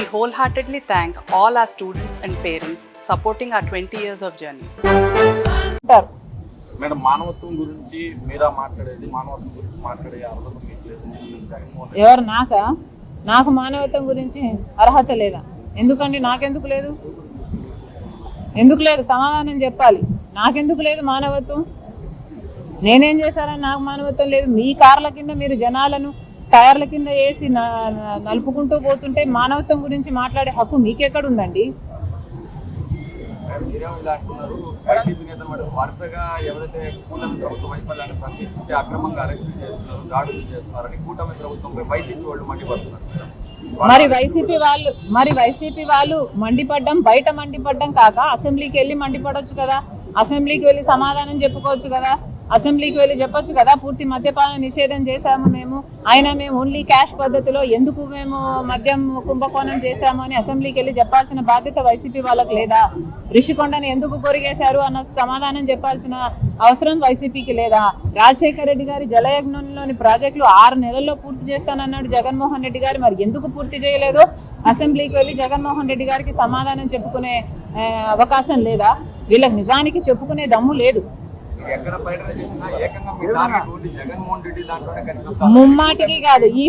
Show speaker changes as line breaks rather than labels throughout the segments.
We wholeheartedly thank all our students and parents supporting our 20 years of journey.
Madam మానవత్వం గురించి మీరా మాట్లాడేది మానవత్వం గురించి మాట్లాడే అర్హత మీకు లేదు.
ఎవరు నాకు మానవత్వం గురించి అర్హత లేదా? ఎందుకండి నాకెందుకు లేదు? ఎందుకు లేదు సమాధానం చెప్పాలి. నాకెందుకు లేదు మానవత్వం? నేనేం చేశానని నాకు మానవత్వం లేదు? మీ కార్ల కింద మీరు జనాలను టైర్ల కింద వేసి నలుపుకుంటూ పోతుంటే మానవత్వం గురించి మాట్లాడే హక్కు మీకెక్కడ ఉందండి?
వరుసగా ఎవరైతే కూటమి ప్రభుత్వ వైఫల్యాన్ని ప్రశ్నిస్తే అక్రమంగా అరెస్ట్ చేస్తున్నారు, దాడులు చేస్తున్నారని కూటమి ప్రభుత్వంపై వైసీపీ వాళ్ళు మండిపడుతున్నారు.
మరి వైసీపీ వాళ్ళు మండిపడ్డం బయట మండిపడ్డం కాక అసెంబ్లీకి వెళ్ళి మండిపడవచ్చు కదా, అసెంబ్లీకి వెళ్ళి సమాధానం చెప్పుకోవచ్చు కదా, అసెంబ్లీకి వెళ్ళి చెప్పొచ్చు కదా పూర్తి మద్యపాన నిషేధం చేశాము మేము, అయినా మేము ఓన్లీ క్యాష్ పద్ధతిలో ఎందుకు మేము మద్యం కుంభకోణం చేశాము అని అసెంబ్లీకి వెళ్ళి చెప్పాల్సిన బాధ్యత వైసీపీ వాళ్ళకి లేదా? రిషికొండని ఎందుకు కొరిగేశారు అన్న సమాధానం చెప్పాల్సిన అవసరం వైసీపీకి లేదా? రాజశేఖర రెడ్డి గారి జలయజ్ఞంలోని ప్రాజెక్టులు 6 నెలల్లో పూర్తి చేస్తానన్నాడు జగన్మోహన్ రెడ్డి గారు, మరి ఎందుకు పూర్తి చేయలేదు? అసెంబ్లీకి వెళ్ళి జగన్మోహన్ రెడ్డి గారికి సమాధానం చెప్పుకునే అవకాశం లేదా? వీళ్ళకి నిజానికి చెప్పుకునే దమ్ము లేదు. ముమ్మాటికి కాదు, ఈ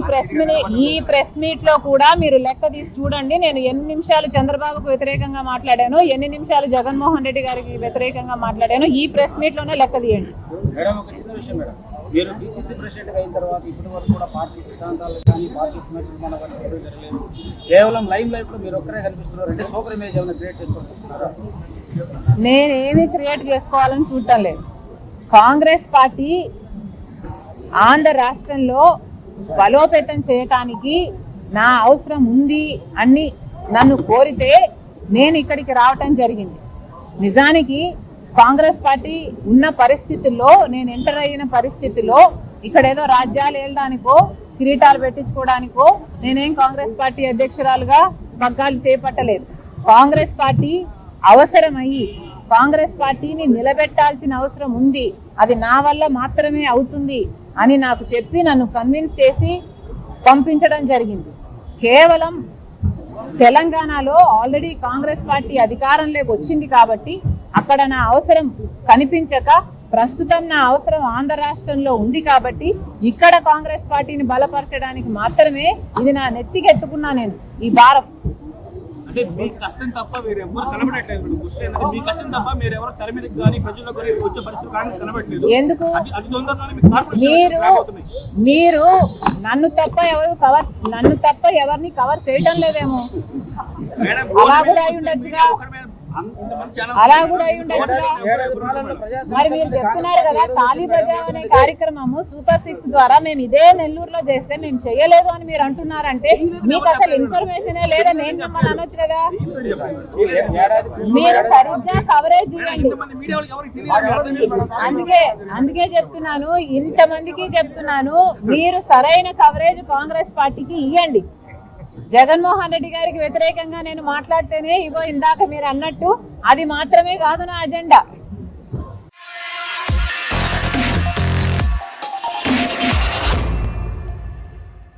ప్రెస్ మీట్ లో కూడా మీరు లెక్క తీసి చూడండి. నేను ఎన్ని నిమిషాలు చంద్రబాబుకు వ్యతిరేకంగా మాట్లాడాను, ఎన్ని నిమిషాలు జగన్మోహన్ రెడ్డి గారికి వ్యతిరేకంగా మాట్లాడాను, ఈ ప్రెస్ మీట్ లోనే లెక్క తీయండి.
మేడం ఒక చిన్న విషయం మేడం, మీరు డిసిసి ప్రెసిడెంట్ అయిన తర్వాత ఇప్పటి వరకు కూడా పార్టీ సిద్ధాంతాలు కానీ పార్టీ జరగలేదు, కేవలం లైమ్ లైఫ్ లో మీరు ఒక్కరే కనిపిస్తున్నారు. అంటే సూపర్ ఇమేజ్ ఏమైనా క్రియేట్ చేసుకుంటున్నారా?
నేనేమి క్రియేట్ చేసుకోవాలని చూడటం లేదు. కాంగ్రెస్ పార్టీ ఆంధ్ర రాష్ట్రంలో బలోపేతం చేయటానికి నా అవసరం ఉంది అని నన్ను కోరితే నేను ఇక్కడికి రావటం జరిగింది. నిజానికి కాంగ్రెస్ పార్టీ ఉన్న పరిస్థితుల్లో, నేను ఎంటర్ అయిన పరిస్థితుల్లో ఇక్కడ ఏదో రాజ్యాలు ఏళ్ళడానికో కిరీటాలు పెట్టించుకోవడానికో నేనేం కాంగ్రెస్ పార్టీ అధ్యక్షురాలుగా పగ్గాలు చేపట్టలేదు. కాంగ్రెస్ పార్టీ అవసరమయ్యి కాంగ్రెస్ పార్టీని నిలబెట్టాల్సిన అవసరం ఉంది, అది నా వల్ల మాత్రమే అవుతుంది అని నాకు చెప్పి నన్ను కన్విన్స్ చేసి పంపించడం జరిగింది. కేవలం తెలంగాణలో ఆల్రెడీ కాంగ్రెస్ పార్టీ అధికారంలోకి వచ్చింది కాబట్టి అక్కడ నా అవసరం కనిపించక, ప్రస్తుతం నా అవసరం ఆంధ్ర రాష్ట్రంలో ఉంది కాబట్టి ఇక్కడ కాంగ్రెస్ పార్టీని బలపరచడానికి మాత్రమే ఇది నా నెత్తికెత్తుకున్నా నేను ఈ భారం.
అంటే మీ కష్టం తప్ప మీరు ఎవరు కనబడట్లేదు. మీ కష్టం తప్ప మీరు ఎవరు తెర మీదకి కానీ ప్రజల్లో కానీ వచ్చే పరిస్థితి కానీ కనబడట్లేదు.
ఎందుకు మీరు నన్ను తప్ప ఎవరిని కవర్ చేయడం లేదేమో? అలా కూడా అయి ఉండొచ్చుగా. మరి మీరు చెప్తున్నారు కదా తాళీ బజావ్ అనే కార్యక్రమము సూపర్ 6 ద్వారా మేము ఇదే నెల్లూరులో చేస్తే మేము చేయలేదు అని మీరు అంటున్నారంటే మీకు అసలు ఇన్ఫర్మేషనే లేదా? నేను మిమ్మల్ని అనొచ్చు కదా. మీరు సరిగ్గా కవరేజ్ ఇవ్వండి. అందుకే చెప్తున్నాను, ఇంతమందికి చెప్తున్నాను, మీరు సరైన కవరేజ్ కాంగ్రెస్ పార్టీకి ఇవ్వండి. జగన్మోహన్ రెడ్డి గారికి వ్యతిరేకంగా నేను మాట్లాడితేనే ఇగో ఇందాక మీరు అన్నట్టు అది మాత్రమే కాదు నా అజెండా.